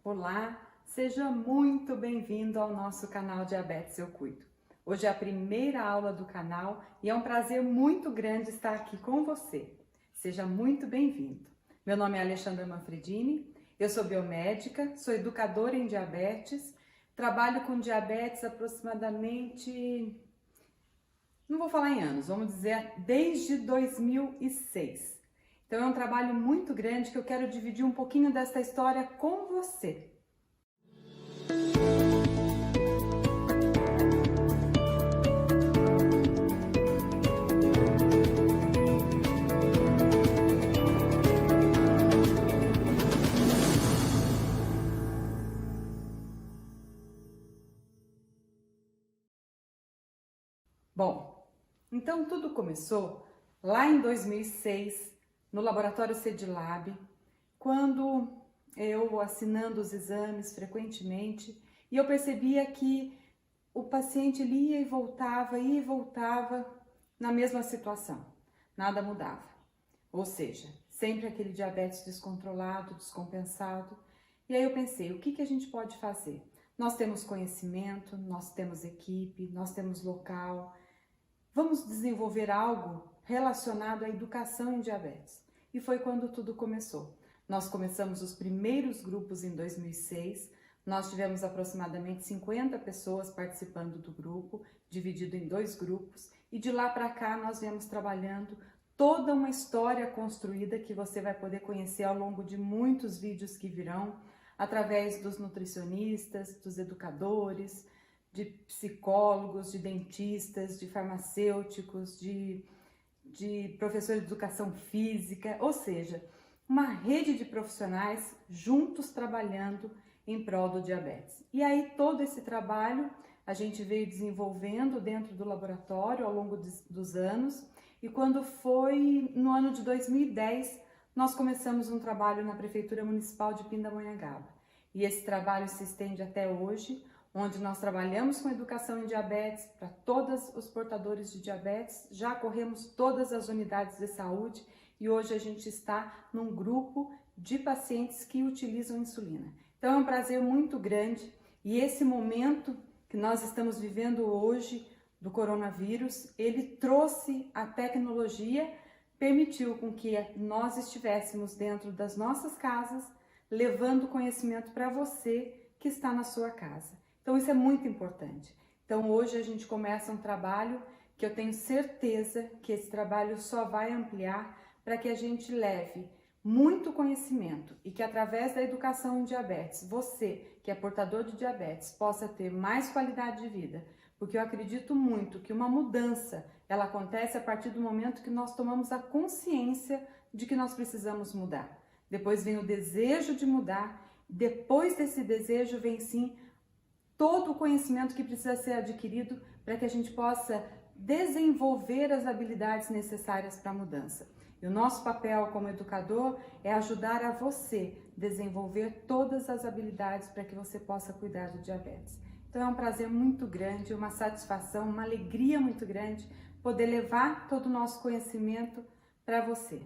Olá, seja muito bem-vindo ao nosso canal Diabetes Eu Cuido. Hoje é a primeira aula do canal e é um prazer muito grande estar aqui com você. Seja muito bem-vindo. Meu nome é Alexandra Manfredini, eu sou biomédica, sou educadora em diabetes, trabalho com diabetes aproximadamente, não vou falar em anos, vamos dizer desde 2006. Então é um trabalho muito grande que eu quero dividir um pouquinho dessa história com você. Bom, então tudo começou lá em 2006, no laboratório CEDILAB, quando eu assinando os exames frequentemente e eu percebia que o paciente ia e voltava na mesma situação, nada mudava. Ou seja, sempre aquele diabetes descontrolado, descompensado. E aí eu pensei, o que a gente pode fazer? Nós temos conhecimento, nós temos equipe, nós temos local. Vamos desenvolver algo relacionado à educação em diabetes. E foi quando tudo começou. Nós começamos os primeiros grupos em 2006, nós tivemos aproximadamente 50 pessoas participando do grupo, dividido em 2 grupos, e de lá para cá nós viemos trabalhando toda uma história construída que você vai poder conhecer ao longo de muitos vídeos que virão, através dos nutricionistas, dos educadores, de psicólogos, de dentistas, de farmacêuticos, de professores de educação física, ou seja, uma rede de profissionais juntos trabalhando em prol do diabetes. E aí todo esse trabalho a gente veio desenvolvendo dentro do laboratório ao longo dos anos, e quando foi no ano de 2010, nós começamos um trabalho na Prefeitura Municipal de Pindamonhangaba. E esse trabalho se estende até hoje, onde nós trabalhamos com educação em diabetes para todos os portadores de diabetes, já corremos todas as unidades de saúde e hoje a gente está num grupo de pacientes que utilizam insulina. Então é um prazer muito grande e esse momento que nós estamos vivendo hoje do coronavírus, ele trouxe a tecnologia, permitiu com que nós estivéssemos dentro das nossas casas, levando conhecimento para você que está na sua casa. Então isso é muito importante. Então hoje a gente começa um trabalho que eu tenho certeza que esse trabalho só vai ampliar para que a gente leve muito conhecimento e que através da educação em diabetes, você que é portador de diabetes possa ter mais qualidade de vida, porque eu acredito muito que uma mudança ela acontece a partir do momento que nós tomamos a consciência de que nós precisamos mudar. Depois vem o desejo de mudar, depois desse desejo vem sim todo o conhecimento que precisa ser adquirido para que a gente possa desenvolver as habilidades necessárias para a mudança. E o nosso papel como educador é ajudar a você desenvolver todas as habilidades para que você possa cuidar do diabetes. Então é um prazer muito grande, uma satisfação, uma alegria muito grande poder levar todo o nosso conhecimento para você.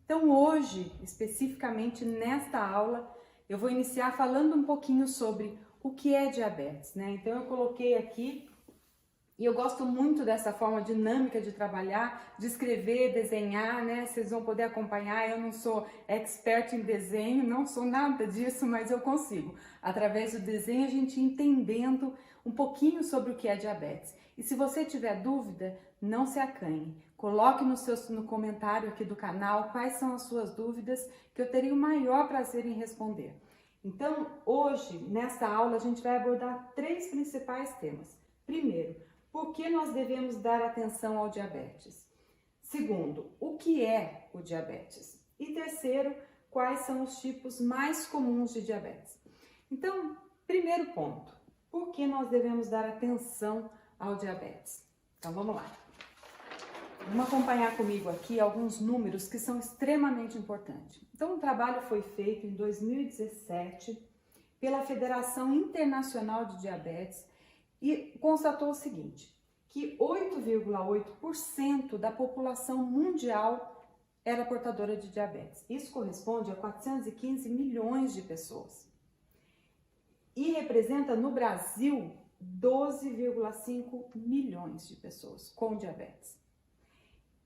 Então hoje, especificamente nesta aula, eu vou iniciar falando um pouquinho sobre o que é diabetes, né? Então eu coloquei aqui, e eu gosto muito dessa forma dinâmica de trabalhar, de escrever, desenhar, né? Vocês vão poder acompanhar, eu não sou expert em desenho, não sou nada disso, mas eu consigo. Através do desenho a gente entendendo um pouquinho sobre o que é diabetes. E se você tiver dúvida, não se acanhe. Coloque no comentário aqui do canal quais são as suas dúvidas, que eu teria o maior prazer em responder. Então, hoje, nessa aula, a gente vai abordar 3 principais temas. Primeiro, por que nós devemos dar atenção ao diabetes? Segundo, o que é o diabetes? E terceiro, quais são os tipos mais comuns de diabetes? Então, primeiro ponto, por que nós devemos dar atenção ao diabetes? Então, vamos lá. Vamos acompanhar comigo aqui alguns números que são extremamente importantes. Então, o trabalho foi feito em 2017 pela Federação Internacional de Diabetes e constatou o seguinte, que 8,8% da população mundial era portadora de diabetes. Isso corresponde a 415 milhões de pessoas. e representa no Brasil 12,5 milhões de pessoas com diabetes.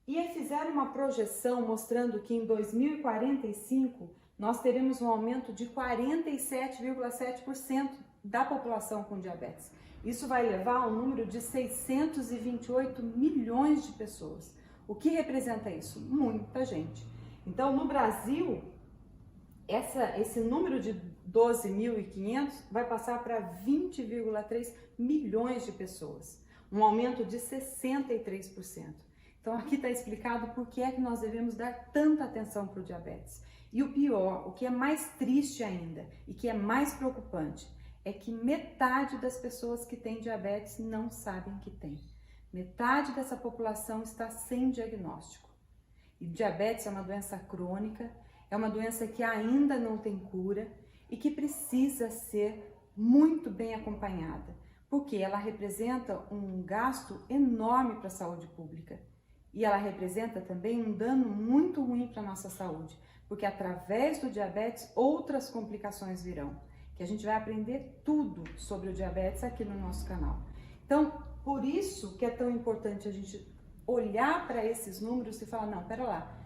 E aí fizeram uma projeção mostrando que em 2045 nós teremos um aumento de 47,7% da população com diabetes. Isso vai levar ao número de 628 milhões de pessoas. O que representa isso? Muita gente. Então, no Brasil, esse número de 12.500 vai passar para 20,3 milhões de pessoas, um aumento de 63%. Então aqui está explicado por que é que nós devemos dar tanta atenção para o diabetes. E o pior, o que é mais triste ainda e que é mais preocupante, é que metade das pessoas que têm diabetes não sabem que tem. Metade dessa população está sem diagnóstico. E diabetes é uma doença crônica, é uma doença que ainda não tem cura e que precisa ser muito bem acompanhada, porque ela representa um gasto enorme para a saúde pública e ela representa também um dano muito ruim para a nossa saúde, porque através do diabetes outras complicações virão, que a gente vai aprender tudo sobre o diabetes aqui no nosso canal. Então, por isso que é tão importante a gente olhar para esses números e falar, não, pera lá,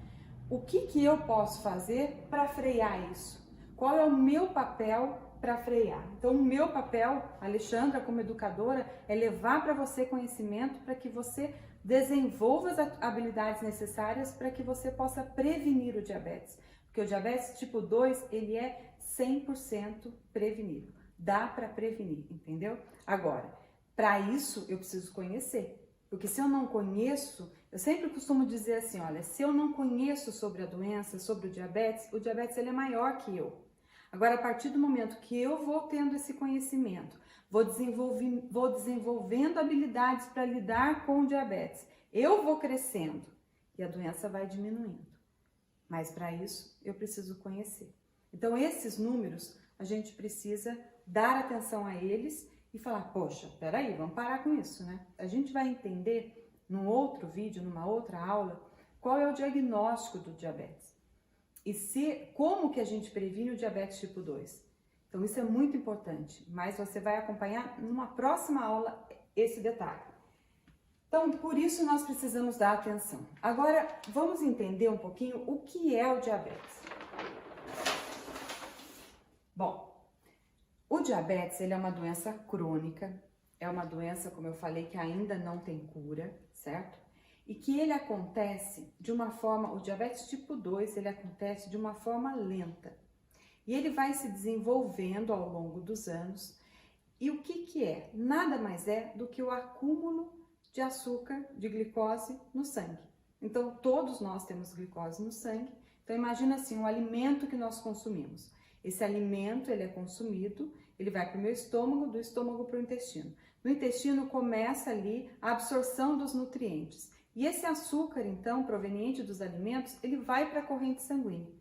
o que eu posso fazer para frear isso? Qual é o meu papel para frear? Então, o meu papel, Alexandra, como educadora, é levar para você conhecimento para que você desenvolva as habilidades necessárias para que você possa prevenir o diabetes. Porque o diabetes tipo 2, ele é 100% prevenível. Dá para prevenir, entendeu? Agora, para isso, eu preciso conhecer. Porque se eu não conheço, eu sempre costumo dizer assim, olha, se eu não conheço sobre a doença, sobre o diabetes ele é maior que eu. Agora, a partir do momento que eu vou tendo esse conhecimento, vou desenvolvendo habilidades para lidar com o diabetes, eu vou crescendo e a doença vai diminuindo. Mas para isso, eu preciso conhecer. Então, esses números, a gente precisa dar atenção a eles e falar, poxa, peraí, vamos parar com isso, né? A gente vai entender num outro vídeo, numa outra aula, qual é o diagnóstico do diabetes e como que a gente previne o diabetes tipo 2. Então isso é muito importante, mas você vai acompanhar numa próxima aula esse detalhe. Então, por isso nós precisamos dar atenção. Agora, vamos entender um pouquinho o que é o diabetes. Bom, o diabetes, ele é uma doença crônica, é uma doença, como eu falei, que ainda não tem cura, certo? E que ele acontece de uma forma, o diabetes tipo 2, ele acontece de uma forma lenta. E ele vai se desenvolvendo ao longo dos anos. E o que é? Nada mais é do que o acúmulo de açúcar, de glicose no sangue. Então, todos nós temos glicose no sangue. Então, imagina assim, um alimento que nós consumimos. Esse alimento, ele é consumido, ele vai para o meu estômago, do estômago para o intestino. No intestino começa ali a absorção dos nutrientes. E esse açúcar, então, proveniente dos alimentos, ele vai para a corrente sanguínea.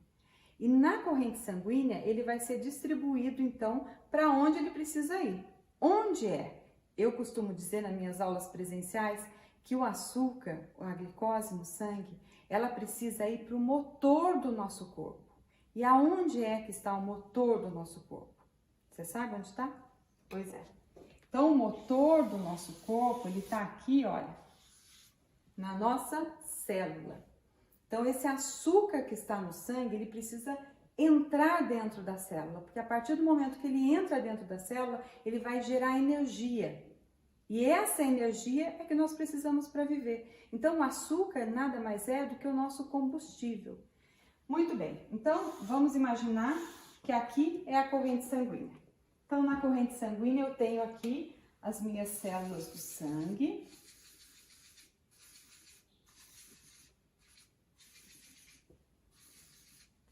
E na corrente sanguínea, ele vai ser distribuído, então, para onde ele precisa ir. Onde é? Eu costumo dizer nas minhas aulas presenciais que o açúcar, a glicose no sangue, ela precisa ir para o motor do nosso corpo. E aonde é que está o motor do nosso corpo? Você sabe onde está? Pois é. Então, o motor do nosso corpo, ele está aqui, olha, na nossa célula. Então, esse açúcar que está no sangue, ele precisa entrar dentro da célula, porque a partir do momento que ele entra dentro da célula, ele vai gerar energia. E essa energia é que nós precisamos para viver. Então, o açúcar nada mais é do que o nosso combustível. Muito bem, então vamos imaginar que aqui é a corrente sanguínea. Então, na corrente sanguínea eu tenho aqui as minhas células do sangue.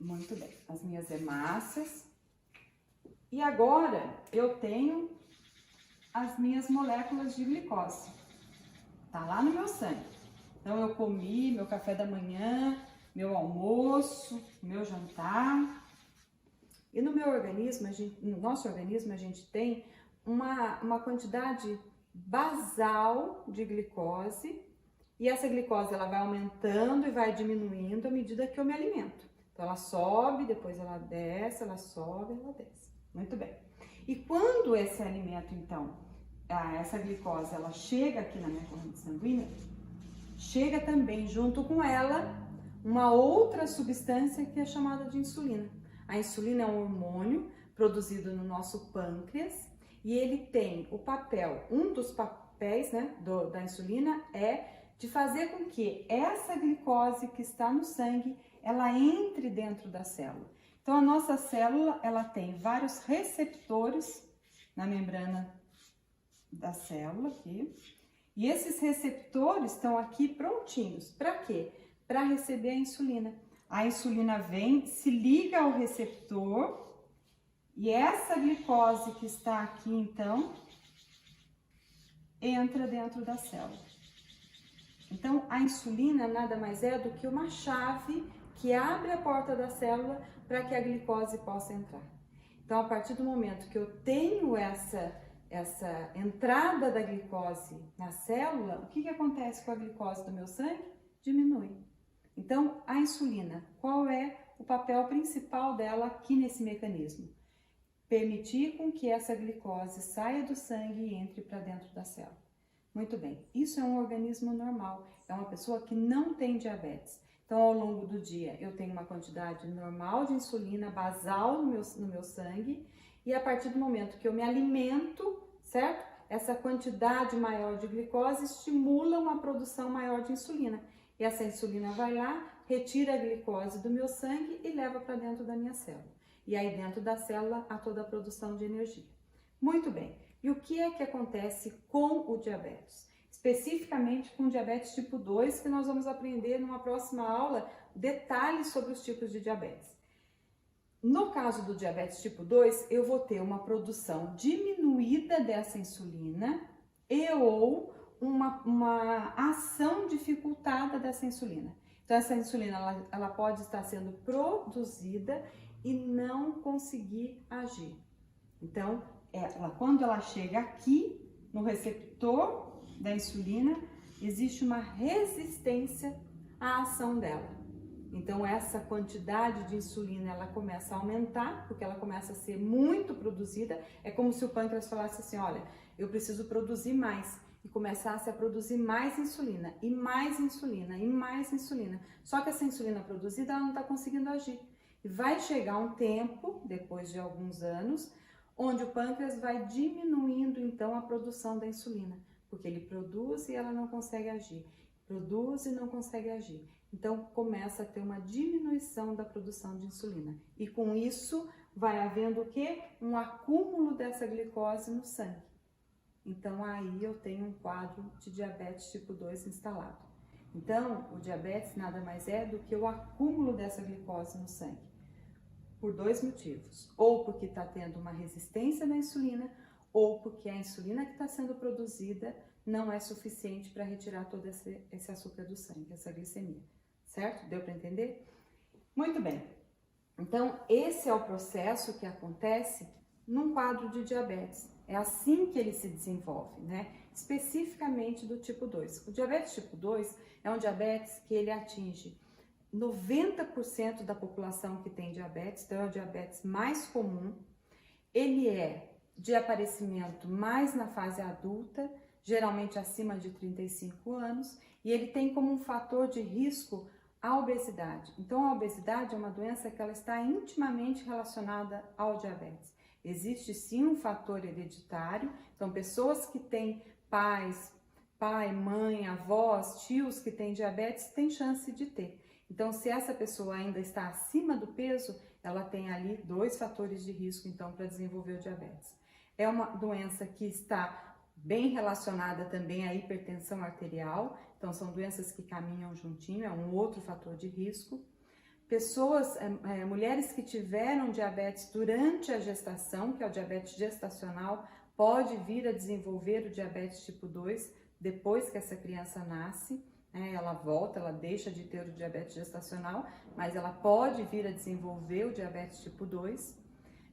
Muito bem, as minhas hemácias. E agora eu tenho as minhas moléculas de glicose. Tá lá no meu sangue. Então eu comi meu café da manhã, meu almoço, meu jantar. E no meu organismo, no nosso organismo, a gente tem uma quantidade basal de glicose. E essa glicose ela vai aumentando e vai diminuindo à medida que eu me alimento. Então ela sobe, depois ela desce, ela sobe, ela desce. Muito bem. E quando quando esse alimento, então, essa glicose, ela chega aqui na minha corrente sanguínea, chega também junto com ela uma outra substância que é chamada de insulina. A insulina é um hormônio produzido no nosso pâncreas e ele tem o papel, um dos papéis, né, da insulina é de fazer com que essa glicose que está no sangue, ela entre dentro da célula. Então, a nossa célula, ela tem vários receptores na membrana da célula aqui. E esses receptores estão aqui prontinhos. Para quê? Para receber a insulina. A insulina vem, se liga ao receptor e essa glicose que está aqui, então, entra dentro da célula. Então, a insulina nada mais é do que uma chave que abre a porta da célula para que a glicose possa entrar. Então, a partir do momento que eu tenho essa entrada da glicose na célula, o que acontece com a glicose do meu sangue? Diminui. Então, a insulina, qual é o papel principal dela aqui nesse mecanismo? Permitir com que essa glicose saia do sangue e entre para dentro da célula. Muito bem, isso é um organismo normal, é uma pessoa que não tem diabetes. Então, ao longo do dia, eu tenho uma quantidade normal de insulina basal no meu sangue e a partir do momento que eu me alimento, certo? Essa quantidade maior de glicose estimula uma produção maior de insulina. E essa insulina vai lá, retira a glicose do meu sangue e leva para dentro da minha célula. E aí dentro da célula há toda a produção de energia. Muito bem. E o que é que acontece com o diabetes? Especificamente com o diabetes tipo 2, que nós vamos aprender numa próxima aula detalhes sobre os tipos de diabetes. No caso do diabetes tipo 2, eu vou ter uma produção diminuída dessa insulina ou uma ação dificultada dessa insulina. Então, essa insulina ela pode estar sendo produzida e não conseguir agir. Então, quando ela chega aqui no receptor da insulina, existe uma resistência à ação dela. Então, essa quantidade de insulina, ela começa a aumentar, porque ela começa a ser muito produzida. É como se o pâncreas falasse assim, olha, eu preciso produzir mais. E começasse a produzir mais insulina, e mais insulina, e mais insulina. Só que essa insulina produzida, ela não está conseguindo agir. E vai chegar um tempo, depois de alguns anos, onde o pâncreas vai diminuindo, então, a produção da insulina. Porque ele produz e ela não consegue agir. Produz e não consegue agir. Então, começa a ter uma diminuição da produção de insulina. E com isso, vai havendo o quê? Um acúmulo dessa glicose no sangue. Então, aí eu tenho um quadro de diabetes tipo 2 instalado. Então, o diabetes nada mais é do que o acúmulo dessa glicose no sangue. Por dois motivos. Ou porque está tendo uma resistência na insulina, ou porque a insulina que está sendo produzida não é suficiente para retirar todo esse açúcar do sangue, essa glicemia. Certo? Deu para entender? Muito bem. Então, esse é o processo que acontece num quadro de diabetes. É assim que ele se desenvolve, né? Especificamente do tipo 2. O diabetes tipo 2 é um diabetes que ele atinge 90% da população que tem diabetes, então é o diabetes mais comum. Ele é de aparecimento mais na fase adulta, geralmente acima de 35 anos, e ele tem como um fator de risco a obesidade. Então, a obesidade é uma doença que ela está intimamente relacionada ao diabetes. Existe sim um fator hereditário, então pessoas que têm pai, mãe, avós, tios que têm diabetes têm chance de ter. Então, se essa pessoa ainda está acima do peso, ela tem ali 2 fatores de risco, então, para desenvolver o diabetes. É uma doença que está bem relacionada também à hipertensão arterial, então são doenças que caminham juntinho, é um outro fator de risco. Mulheres que tiveram diabetes durante a gestação, que é o diabetes gestacional, pode vir a desenvolver o diabetes tipo 2 depois que essa criança nasce. Ela volta, ela deixa de ter o diabetes gestacional, mas ela pode vir a desenvolver o diabetes tipo 2.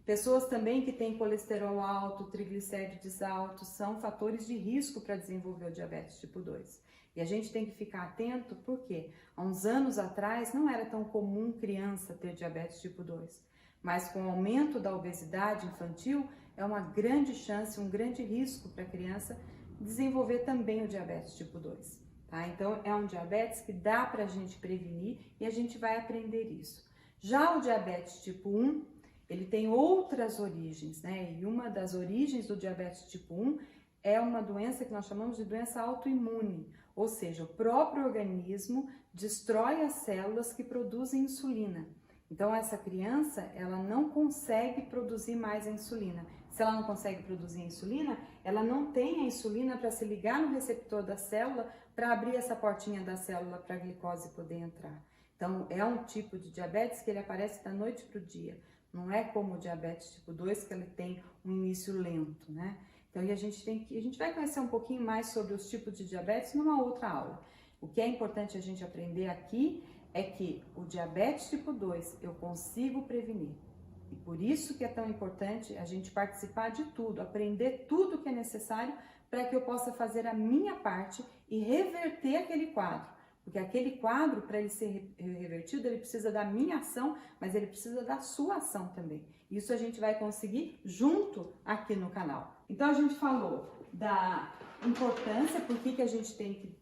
Pessoas também que têm colesterol alto, triglicérides altos, são fatores de risco para desenvolver o diabetes tipo 2. E a gente tem que ficar atento porque há uns anos atrás não era tão comum criança ter diabetes tipo 2. Mas com o aumento da obesidade infantil, é uma grande chance, um grande risco para a criança desenvolver também o diabetes tipo 2. Tá? Então, é um diabetes que dá para a gente prevenir e a gente vai aprender isso. Já o diabetes tipo 1, ele tem outras origens, né? E uma das origens do diabetes tipo 1 é uma doença que nós chamamos de doença autoimune, ou seja, o próprio organismo destrói as células que produzem insulina. Então, essa criança, ela não consegue produzir mais a insulina. Se ela não consegue produzir a insulina, ela não tem a insulina para se ligar no receptor da célula para abrir essa portinha da célula para a glicose poder entrar. Então, é um tipo de diabetes que ele aparece da noite para o dia. Não é como o diabetes tipo 2, que ele tem um início lento, né? Então, a gente vai conhecer um pouquinho mais sobre os tipos de diabetes numa outra aula. O que é importante a gente aprender aqui é que o diabetes tipo 2 eu consigo prevenir. E por isso que é tão importante a gente participar de tudo, aprender tudo que é necessário para que eu possa fazer a minha parte e reverter aquele quadro. Porque aquele quadro, para ele ser revertido, ele precisa da minha ação, mas ele precisa da sua ação também. Isso a gente vai conseguir junto aqui no canal. Então a gente falou da importância, por que a gente tem que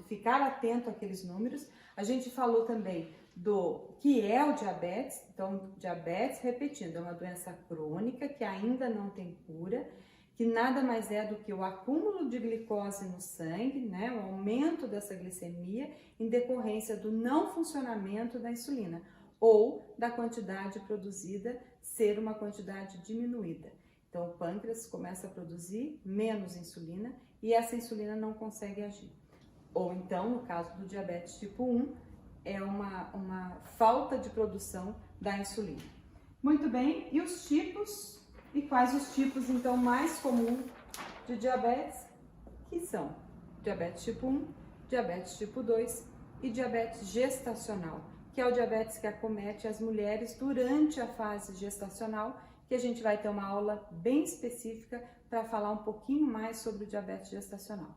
ficar atento àqueles números. A gente falou também do que é o diabetes. Então, diabetes, repetindo, é uma doença crônica que ainda não tem cura, que nada mais é do que o acúmulo de glicose no sangue, né, o aumento dessa glicemia em decorrência do não funcionamento da insulina ou da quantidade produzida ser uma quantidade diminuída. Então, o pâncreas começa a produzir menos insulina e essa insulina não consegue agir. Ou então, no caso do diabetes tipo 1, é uma falta de produção da insulina. Muito bem, e os tipos? E quais os tipos, então, mais comuns de diabetes? Que são diabetes tipo 1, diabetes tipo 2 e diabetes gestacional, que é o diabetes que acomete as mulheres durante a fase gestacional, que a gente vai ter uma aula bem específica para falar um pouquinho mais sobre o diabetes gestacional.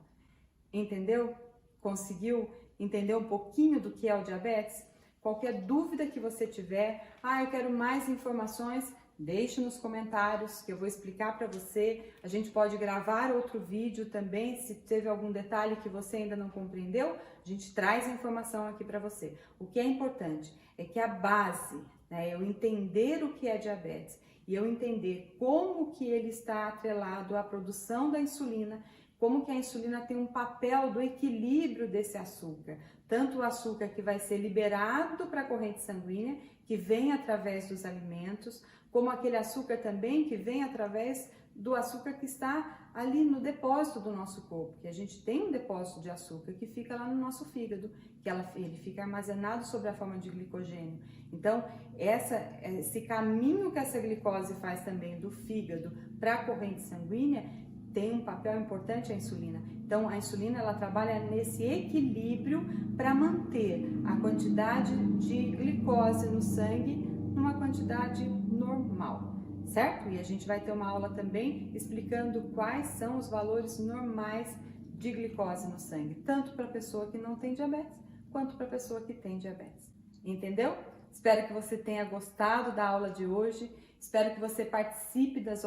Entendeu? Conseguiu entender um pouquinho do que é o diabetes? Qualquer dúvida que você tiver, eu quero mais informações, deixe nos comentários que eu vou explicar para você. A gente pode gravar outro vídeo também, se teve algum detalhe que você ainda não compreendeu, a gente traz a informação aqui para você. O que é importante é que a base, né, eu entender o que é diabetes e eu entender como que ele está atrelado à produção da insulina, como que a insulina tem um papel do equilíbrio desse açúcar, tanto o açúcar que vai ser liberado para a corrente sanguínea, que vem através dos alimentos, como aquele açúcar também que vem através do açúcar que está ali no depósito do nosso corpo, que a gente tem um depósito de açúcar que fica lá no nosso fígado, que ele fica armazenado sob a forma de glicogênio. Então, esse caminho que essa glicose faz também do fígado para a corrente sanguínea tem um papel importante a insulina. Então, a insulina ela trabalha nesse equilíbrio para manter a quantidade de glicose no sangue numa quantidade normal, certo? E a gente vai ter uma aula também explicando quais são os valores normais de glicose no sangue, tanto para a pessoa que não tem diabetes, quanto para a pessoa que tem diabetes. Entendeu? Espero que você tenha gostado da aula de hoje. Espero que você participe das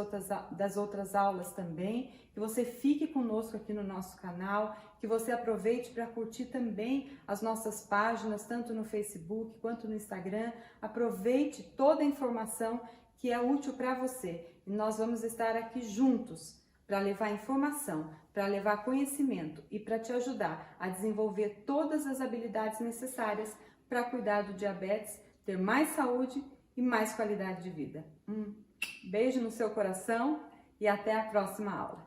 outras aulas também, que você fique conosco aqui no nosso canal, que você aproveite para curtir também as nossas páginas, tanto no Facebook quanto no Instagram. Aproveite toda a informação que é útil para você. E nós vamos estar aqui juntos para levar informação, para levar conhecimento e para te ajudar a desenvolver todas as habilidades necessárias para cuidar do diabetes, ter mais saúde e mais qualidade de vida. Beijo no seu coração e até a próxima aula.